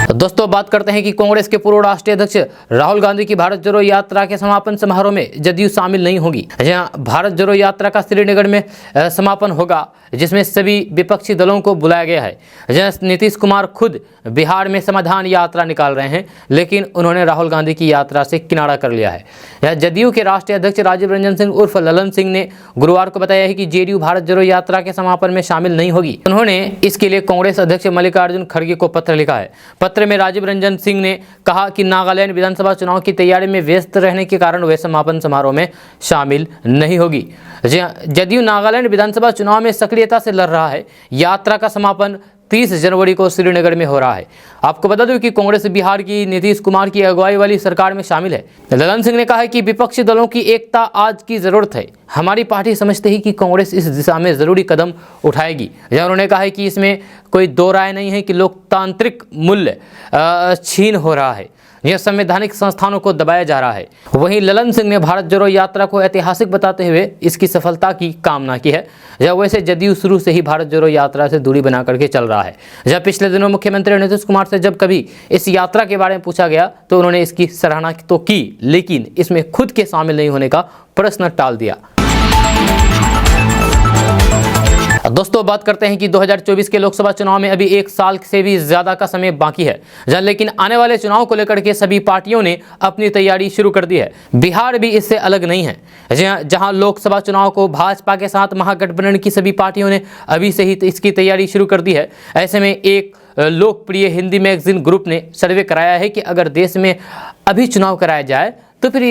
दोस्तों, बात करते हैं कि कांग्रेस के पूर्व राष्ट्रीय अध्यक्ष राहुल गांधी की भारत जोड़ो यात्रा के समापन समारोह में जदयू शामिल नहीं होगी। जहां भारत जोड़ो यात्रा का श्रीनगर में समापन होगा, जिसमें सभी विपक्षी दलों को बुलाया गया है। जहां नीतीश कुमार खुद बिहार में समाधान यात्रा निकाल रहे हैं, लेकिन उन्होंने राहुल गांधी की यात्रा से किनारा कर लिया है। यह जदयू के राष्ट्रीय अध्यक्ष राजीव रंजन सिंह उर्फ ललन सिंह ने गुरुवार को बताया है कि जेडीयू भारत जोड़ो यात्रा के समापन में शामिल नहीं होगी। उन्होंने इसके लिए कांग्रेस अध्यक्ष मल्लिकार्जुन खड़गे को पत्र लिखा है। पत्र में राजीव रंजन सिंह ने कहा कि नागालैंड विधानसभा चुनाव की तैयारी में व्यस्त रहने के कारण वे समापन समारोह में शामिल नहीं होगी। जदयू नागालैंड विधानसभा चुनाव में सक्रियता से लड़ रहा है। यात्रा का समापन 30 जनवरी को श्रीनगर में हो रहा है। आपको बता दूं कि कांग्रेस बिहार की नीतीश कुमार की अगुवाई वाली सरकार में शामिल है। ललन सिंह ने कहा है कि विपक्षी दलों की एकता आज की जरूरत है। हमारी पार्टी समझती है कि कांग्रेस इस दिशा में जरूरी कदम उठाएगी। उन्होंने कहा है कि इसमें कोई दो राय नहीं है कि लोकतांत्रिक मूल्य छीन हो रहा है, यह संवैधानिक संस्थानों को दबाया जा रहा है। वहीं ललन सिंह ने भारत जोड़ो यात्रा को ऐतिहासिक बताते हुए इसकी सफलता की कामना की है। वैसे जदयू शुरू से ही भारत जोड़ो यात्रा से दूरी बना करके चल रहा है। जब पिछले दिनों मुख्यमंत्री नीतीश कुमार से जब कभी इस यात्रा के बारे में पूछा गया तो उन्होंने इसकी सराहना तो की, लेकिन इसमें खुद के शामिल नहीं होने का प्रश्न टाल दिया। दोस्तों, बात करते हैं कि 2024 के लोकसभा चुनाव में अभी 1 साल से भी ज्यादा का समय बाकी है, लेकिन आने वाले चुनाव को लेकर के सभी पार्टियों ने अपनी तैयारी शुरू कर दी है। बिहार भी इससे अलग नहीं है। जहां लोकसभा चुनाव को भाजपा के साथ महागठबंधन की सभी पार्टियों ने अभी से ही इसकी तैयारी शुरू कर दी है। ऐसे में एक लोकप्रिय हिंदी मैगजीन ग्रुप ने सर्वे कराया है कि अगर देश में अभी चुनाव कराया जाए तो फिर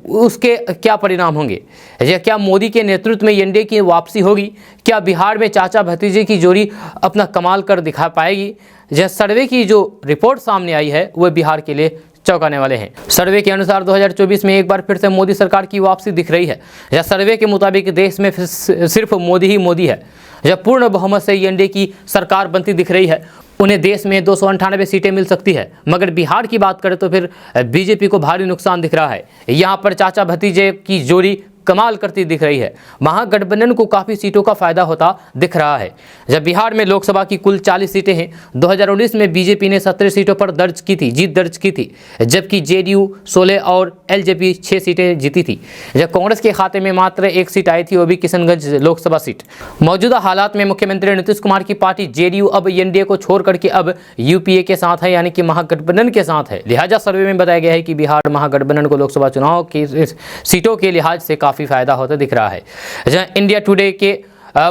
उसके क्या परिणाम होंगे। क्या मोदी के नेतृत्व में एनडीए की वापसी होगी? क्या बिहार में चाचा भतीजे की जोड़ी अपना कमाल कर दिखा पाएगी? सर्वे की जो रिपोर्ट सामने आई है वह बिहार के लिए चौंकाने वाले हैं। सर्वे के अनुसार 2024 में एक बार फिर से मोदी सरकार की वापसी दिख रही है। सर्वे के मुताबिक देश में सिर्फ मोदी ही मोदी है। पूर्ण बहुमत से एनडीए की सरकार बनती दिख रही है। उन्हें देश में 298 सीटें मिल सकती है। मगर बिहार की बात करें तो फिर बीजेपी को भारी नुकसान दिख रहा है। यहाँ पर चाचा भतीजे की जोड़ी कमाल करती दिख रही है। महागठबंधन को काफ़ी सीटों का फायदा होता दिख रहा है। बिहार में लोकसभा की कुल 40 सीटें हैं। 2019 में बीजेपी ने 17 सीटों पर जीत दर्ज की थी, जबकि जेडीयू 16 और एलजेपी 6 सीटें जीती थी। कांग्रेस के खाते में मात्र 1 सीट आई थी, वो भी किशनगंज लोकसभा सीट। मौजूदा हालात में मुख्यमंत्री नीतीश कुमार की पार्टी जेडीयू अब एनडीए को छोड़ करके अब यूपीए के साथ है, यानी कि महागठबंधन के साथ है। लिहाजा सर्वे में बताया गया है कि बिहार महागठबंधन को लोकसभा चुनाव की सीटों के लिहाज से काफ़ी फायदा होता दिख रहा है। जहां इंडिया टुडे के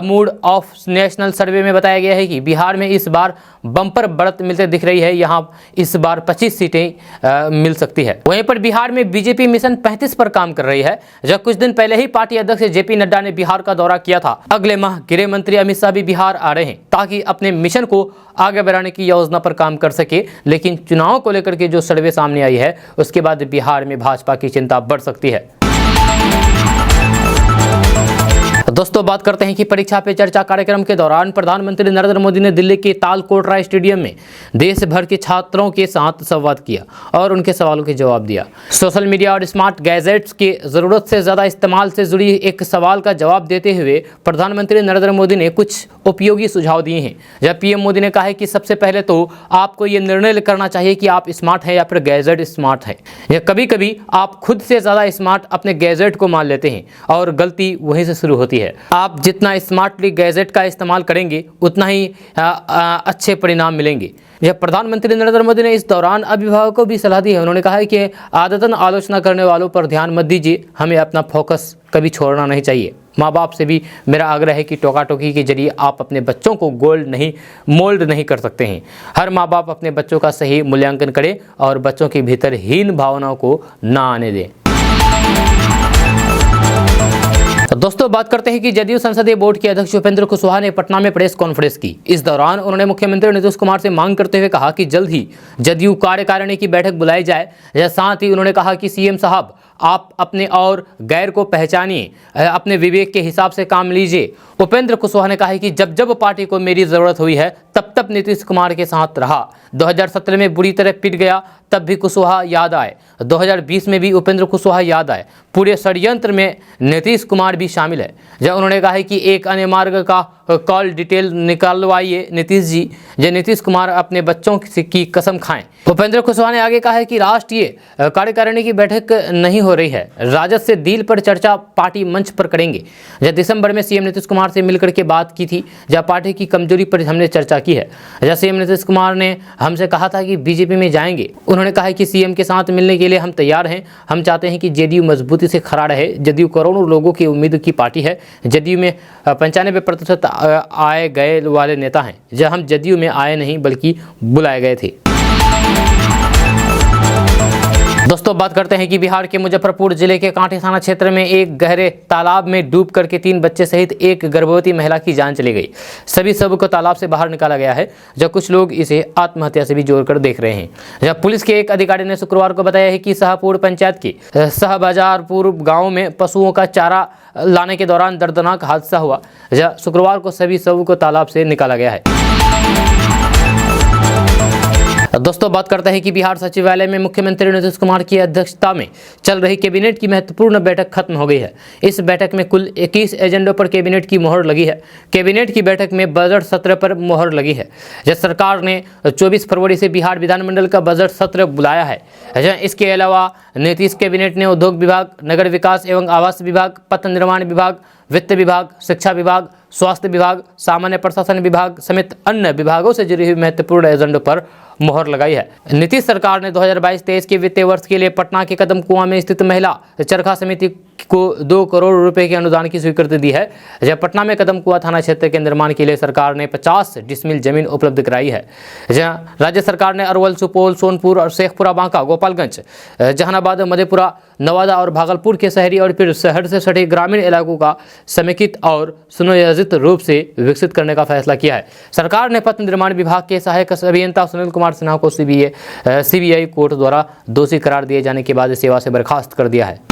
मूड ऑफ नेशनल सर्वे में बताया गया है कि बिहार में इस बार बम्पर बढ़त मिलते दिख रही है। यहां इस बार 25 सीटें मिल सकती है। वहीं पर बिहार में बीजेपी मिशन 35 पर काम कर रही है। जब कुछ दिन पहले ही पार्टी अध्यक्ष जेपी नड्डा ने बिहार का दौरा किया था। अगले माह गृह मंत्री अमित शाह भी बिहार आ रहे हैं ताकि अपने मिशन को आगे बढ़ाने की योजना पर काम कर सके। लेकिन चुनाव को लेकर के जो सर्वे सामने आई है उसके बाद बिहार में भाजपा की चिंता बढ़ सकती है। दोस्तों, बात करते हैं कि परीक्षा पे चर्चा कार्यक्रम के दौरान प्रधानमंत्री नरेंद्र मोदी ने दिल्ली के तालकोटरा स्टेडियम में देश भर के छात्रों के साथ संवाद किया और उनके सवालों के जवाब दिया। सोशल मीडिया और स्मार्ट गैजेट्स के ज़रूरत से ज़्यादा इस्तेमाल से जुड़ी एक सवाल का जवाब देते हुए प्रधानमंत्री नरेंद्र मोदी ने कुछ उपयोगी सुझाव दिए हैं। जब पीएम मोदी ने कहा है कि सबसे पहले तो आपको ये निर्णय करना चाहिए कि आप स्मार्ट हैं या फिर गैजेट स्मार्ट है। या कभी कभी आप खुद से ज़्यादा स्मार्ट अपने गैजेट को मान लेते हैं और गलती वहीं से शुरू होती है। आप जितना स्मार्टली गैजेट का इस्तेमाल करेंगे उतना ही अच्छे परिणाम मिलेंगे। यह प्रधानमंत्री नरेंद्र मोदी ने इस दौरान अभिभावकों को भी सलाह दी है। उन्होंने कहा है कि आदतन आलोचना करने वालों पर ध्यान मत दीजिए, हमें अपना फोकस कभी छोड़ना नहीं चाहिए। माँ बाप से भी मेरा आग्रह है कि टोका टोकी के जरिए आप अपने बच्चों को मोल्ड नहीं कर सकते हैं। हर माँ बाप अपने बच्चों का सही मूल्यांकन करे और बच्चों के भीतर हीन भावनाओं को ना आने दें। तो दोस्तों बात करते हैं कि जदयू संसदीय बोर्ड के अध्यक्ष उपेंद्र कुशवाहा ने पटना में प्रेस कॉन्फ्रेंस की। इस दौरान उन्होंने मुख्यमंत्री नीतीश कुमार से मांग करते हुए कहा कि जल्द ही जदयू कार्यकारिणी की बैठक बुलाई जाए। या साथ ही उन्होंने कहा कि सीएम साहब आप अपने और गैर को पहचानिए, अपने विवेक के हिसाब से काम लीजिए। उपेंद्र कुशवाहा ने कहा है कि जब जब पार्टी को मेरी ज़रूरत हुई है तब तब नीतीश कुमार के साथ रहा। 2017 में बुरी तरह पिट गया तब भी कुशवाहा याद आए, 2020 में भी उपेंद्र कुशवाहा याद आए। पूरे षड्यंत्र में नीतीश कुमार भी शामिल है। जब उन्होंने कहा है कि एक अन्य मार्ग का कॉल डिटेल निकालवाइए नीतीश जी, जब नीतीश कुमार अपने बच्चों की कसम खाएं। उपेंद्र कुशवाहा ने आगे कहा है कि राष्ट्रीय कार्यकारिणी की बैठक नहीं हो रही है, राजद से डील पर चर्चा पार्टी मंच पर करेंगे। जब दिसंबर में सीएम नीतीश कुमार से मिलकर के बात की थी, जब पार्टी की कमजोरी पर हमने चर्चा की है। जब सीएम नीतीश कुमार ने हमसे कहा था कि बीजेपी में जाएंगे, उन्होंने कहा है कि सीएम के साथ मिलने के लिए हम तैयार हैं। हम चाहते हैं कि जदयू मजबूती से खड़ा रहे। जदयू करोड़ों लोगों की उम्मीद की पार्टी है। जदयू में 95% आए गए वाले नेता हैं। जब हम जदयू में आए नहीं बल्कि बुलाए गए थे। दोस्तों बात करते हैं कि बिहार के मुजफ्फरपुर जिले के कांटी थाना क्षेत्र में एक गहरे तालाब में डूब करके 3 बच्चे सहित एक गर्भवती महिला की जान चली गई। सभी सबको को तालाब से बाहर निकाला गया है, जब कुछ लोग इसे आत्महत्या से भी जोड़कर देख रहे हैं। जब पुलिस के एक अधिकारी ने शुक्रवार को बताया है कि शाहपुर पंचायत के शाहबाजारपुर गाँव में पशुओं का चारा लाने के दौरान दर्दनाक हादसा हुआ। जब शुक्रवार को सभी सबको को तालाब से निकाला गया है। दोस्तों बात करते हैं कि बिहार सचिवालय में मुख्यमंत्री नीतीश कुमार की अध्यक्षता में चल रही कैबिनेट की महत्वपूर्ण बैठक खत्म हो गई है। इस बैठक में कुल 21 एजेंडों पर कैबिनेट की मोहर लगी है। कैबिनेट की बैठक में बजट सत्र पर मोहर लगी है। जब सरकार ने 24 फरवरी से बिहार विधानमंडल का बजट सत्र बुलाया है। इसके अलावा नीतीश कैबिनेट ने उद्योग विभाग, नगर विकास एवं आवास विभाग, पथ निर्माण विभाग, वित्त विभाग, शिक्षा विभाग, स्वास्थ्य विभाग, सामान्य प्रशासन विभाग समेत अन्य विभागों से जुड़ी हुई महत्वपूर्ण एजेंडों पर मोहर लगाई है। नीतीश सरकार ने 2022-23 के वित्तीय वर्ष के लिए पटना के कदम कुआं में स्थित महिला चरखा समिति को 2 करोड़ रुपए के अनुदान की स्वीकृति दी है। जब पटना में कदम कुआं थाना क्षेत्र के निर्माण के लिए सरकार ने 50 डिसमिल जमीन उपलब्ध कराई है। जहाँ राज्य सरकार ने अरवल, सुपौल, सोनपुर और शेखपुरा, बांका, गोपालगंज, जहानाबाद, मधेपुरा, नवादा और भागलपुर के शहरी और फिर शहर से सटे ग्रामीण इलाकों का समेकित और सुनियोजित रूप से विकसित करने का फैसला किया है। सरकार ने पथ निर्माण विभाग के सहायक अभियंता सुनील कुमार सिन्हा को सीबीआई कोर्ट द्वारा दोषी करार दिए जाने के बाद सेवा से बर्खास्त कर दिया है।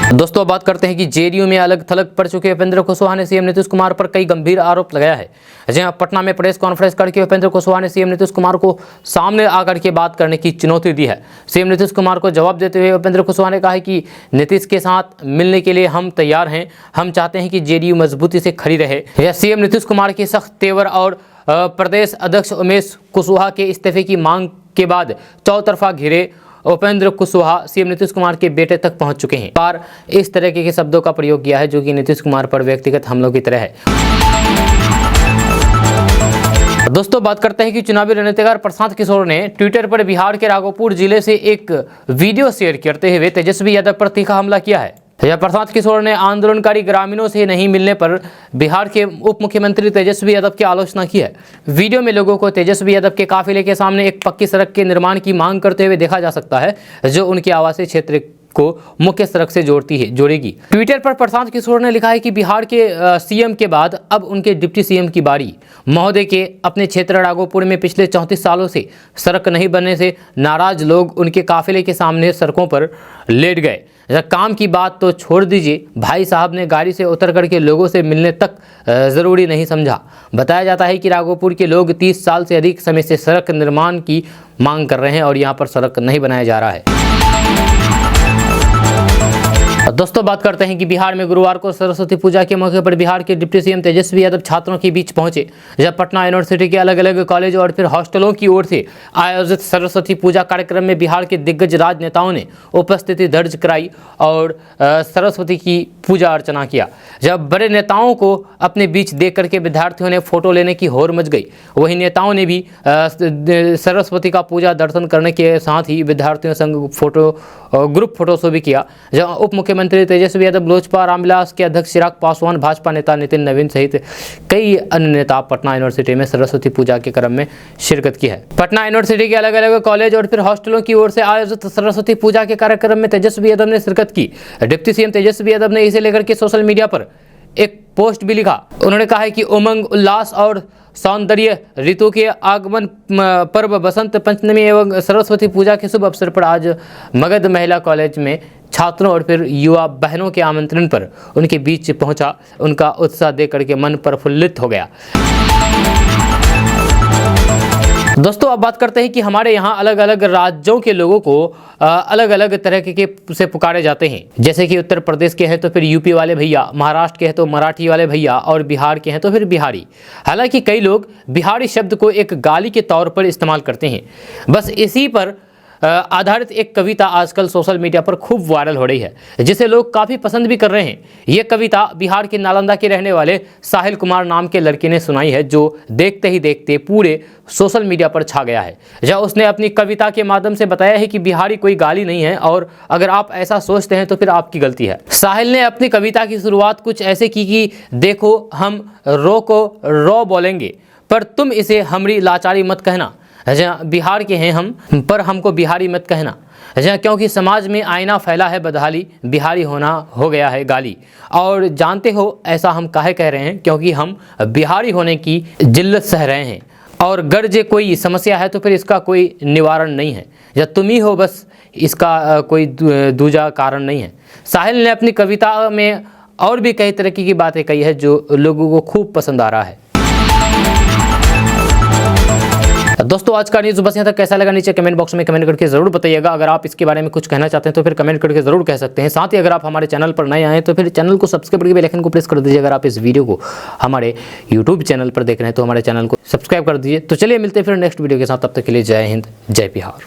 दोस्तों बात करते हैं कि जेडीयू में अलग थलग पड़ चुके उपेंद्र कुशवाहा ने सीएम नीतीश कुमार पर कई गंभीर आरोप लगाया है। जहां पटना में प्रेस कॉन्फ्रेंस करके उपेंद्र कुशवाहा ने सीएम नीतीश कुमार को सामने आकर के बात करने की चुनौती दी है। सीएम नीतीश कुमार को जवाब देते हुए उपेंद्र कुशवाहा ने कहा है कि नीतीश के साथ मिलने के लिए हम तैयार हैं। हम चाहते हैं कि जेडीयू मजबूती से खड़ी रहे। यह सीएम नीतीश कुमार के सख्त तेवर और प्रदेश अध्यक्ष उमेश कुशवाहा के इस्तीफे की मांग के बाद चौतरफा घिरे उपेंद्र कुशवाहा सीएम नीतीश कुमार के बेटे तक पहुंच चुके हैं। पर इस तरह के शब्दों का प्रयोग किया है जो कि नीतीश कुमार पर व्यक्तिगत हमलों की तरह है। दोस्तों बात करते हैं कि चुनावी रणनीतिकार प्रशांत किशोर ने ट्विटर पर बिहार के राघोपुर जिले से एक वीडियो शेयर करते हुए तेजस्वी यादव पर तीखा हमला किया है। यह प्रशांत किशोर ने आंदोलनकारी ग्रामीणों से नहीं मिलने पर बिहार के उप मुख्यमंत्री तेजस्वी यादव की आलोचना की है। वीडियो में लोगों को तेजस्वी यादव के काफिले के सामने एक पक्की सड़क के निर्माण की मांग करते हुए देखा जा सकता है, जो उनके आवासीय क्षेत्र को मुख्य सड़क से जोड़ेगी। ट्विटर पर प्रशांत किशोर ने लिखा है कि बिहार के सीएम के बाद अब उनके डिप्टी सीएम की बारी। महोदय के अपने क्षेत्र राघोपुर में पिछले 34 सालों से सड़क नहीं बनने से नाराज लोग उनके काफिले के सामने सड़कों पर लेट गए। काम की बात तो छोड़ दीजिए, भाई साहब ने गाड़ी से उतर करके लोगों से मिलने तक ज़रूरी नहीं समझा। बताया जाता है कि राघोपुर के लोग 30 साल से अधिक समय से सड़क निर्माण की मांग कर रहे हैं और यहाँ पर सड़क नहीं बनाया जा रहा है। दोस्तों बात करते हैं कि बिहार में गुरुवार को सरस्वती पूजा के मौके पर बिहार के डिप्टी सीएम तेजस्वी यादव छात्रों के बीच पहुंचे, जब पटना यूनिवर्सिटी के अलग अलग कॉलेज और फिर हॉस्टलों की ओर से आयोजित सरस्वती पूजा कार्यक्रम में बिहार के दिग्गज राजनेताओं ने उपस्थिति दर्ज कराई और सरस्वती की पूजा अर्चना किया। जब बड़े नेताओं को अपने बीच देख करके विद्यार्थियों ने फोटो लेने की होड़ मच गई, वहीं नेताओं ने भी सरस्वती का पूजा दर्शन करने के साथ ही विद्यार्थियों संग ग्रुप फोटो शो भी किया। जहां उप मुख्यमंत्री तेजस्वी यादव, लोजपा रामविलास के अध्यक्ष चिराग पासवान, भाजपा नेता नितिन नवीन सहित कई अन्य नेता पटना यूनिवर्सिटी में सरस्वती पूजा के क्रम में शिरकत की है। पटना यूनिवर्सिटी के अलग अलग कॉलेज और फिर हॉस्टलों की ओर से आयोजित सरस्वती पूजा के कार्यक्रम में तेजस्वी यादव ने शिरकत की। डिप्टी सीएम तेजस्वी यादव ने इसे लेकर के सोशल मीडिया पर एक पोस्ट भी लिखा। उन्होंने कहा है कि उमंग, उल्लास और सौंदर्य ऋतु के आगमन पर्व बसंत पंचमी एवं सरस्वती पूजा के शुभ अवसर पर आज मगध महिला कॉलेज में छात्रों और फिर युवा बहनों के आमंत्रण पर उनके बीच पहुंचा। उनका उत्साह देख करके मन प्रफुल्लित हो गया। दोस्तों अब बात करते हैं कि हमारे यहाँ अलग अलग राज्यों के लोगों को अलग अलग तरह के से पुकारे जाते हैं। जैसे कि उत्तर प्रदेश के हैं तो फिर यूपी वाले भैया, महाराष्ट्र के हैं तो मराठी वाले भैया और बिहार के हैं तो फिर बिहारी। हालांकि कई लोग बिहारी शब्द को एक गाली के तौर पर इस्तेमाल करते हैं। बस इसी पर आधारित एक कविता आजकल सोशल मीडिया पर खूब वायरल हो रही है, जिसे लोग काफ़ी पसंद भी कर रहे हैं। ये कविता बिहार के नालंदा के रहने वाले साहिल कुमार नाम के लड़के ने सुनाई है, जो देखते ही देखते पूरे सोशल मीडिया पर छा गया है। जहाँ उसने अपनी कविता के माध्यम से बताया है कि बिहारी कोई गाली नहीं है और अगर आप ऐसा सोचते हैं तो फिर आपकी गलती है। साहिल ने अपनी कविता की शुरुआत कुछ ऐसे की कि देखो हम रो को रो बोलेंगे, पर तुम इसे हमरी लाचारी मत कहना। जहाँ बिहार के हैं हम, पर हमको बिहारी मत कहना। जहाँ क्योंकि समाज में आईना फैला है बदहाली, बिहारी होना हो गया है गाली। और जानते हो ऐसा हम काहे कह रहे हैं, क्योंकि हम बिहारी होने की जिल्लत सह रहे हैं और गर्जे कोई समस्या है तो फिर इसका कोई निवारण नहीं है, या तुम ही हो बस इसका कोई दूजा कारण नहीं है। साहिल ने अपनी कविता में और भी कई तरह की बातें कही है जो लोगों को खूब पसंद आ रहा है। दोस्तों आज का न्यूज़ बस यहाँ तक। कैसा लगा नीचे कमेंट बॉक्स में कमेंट करके जरूर बताइएगा। अगर आप इसके बारे में कुछ कहना चाहते हैं तो फिर कमेंट करके जरूर कह सकते हैं। साथ ही अगर आप हमारे चैनल पर नए आए तो फिर चैनल को सब्सक्राइब करके बेल आइकन को प्रेस कर दीजिए। अगर आप इस वीडियो को हमारे यूट्यूब चैनल पर देख रहे हैं तो हमारे चैनल को सब्सक्राइब कर दीजिए। तो चलिए मिलते हैं फिर नेक्स्ट वीडियो के साथ, तब तक के लिए जय हिंद, जय बिहार।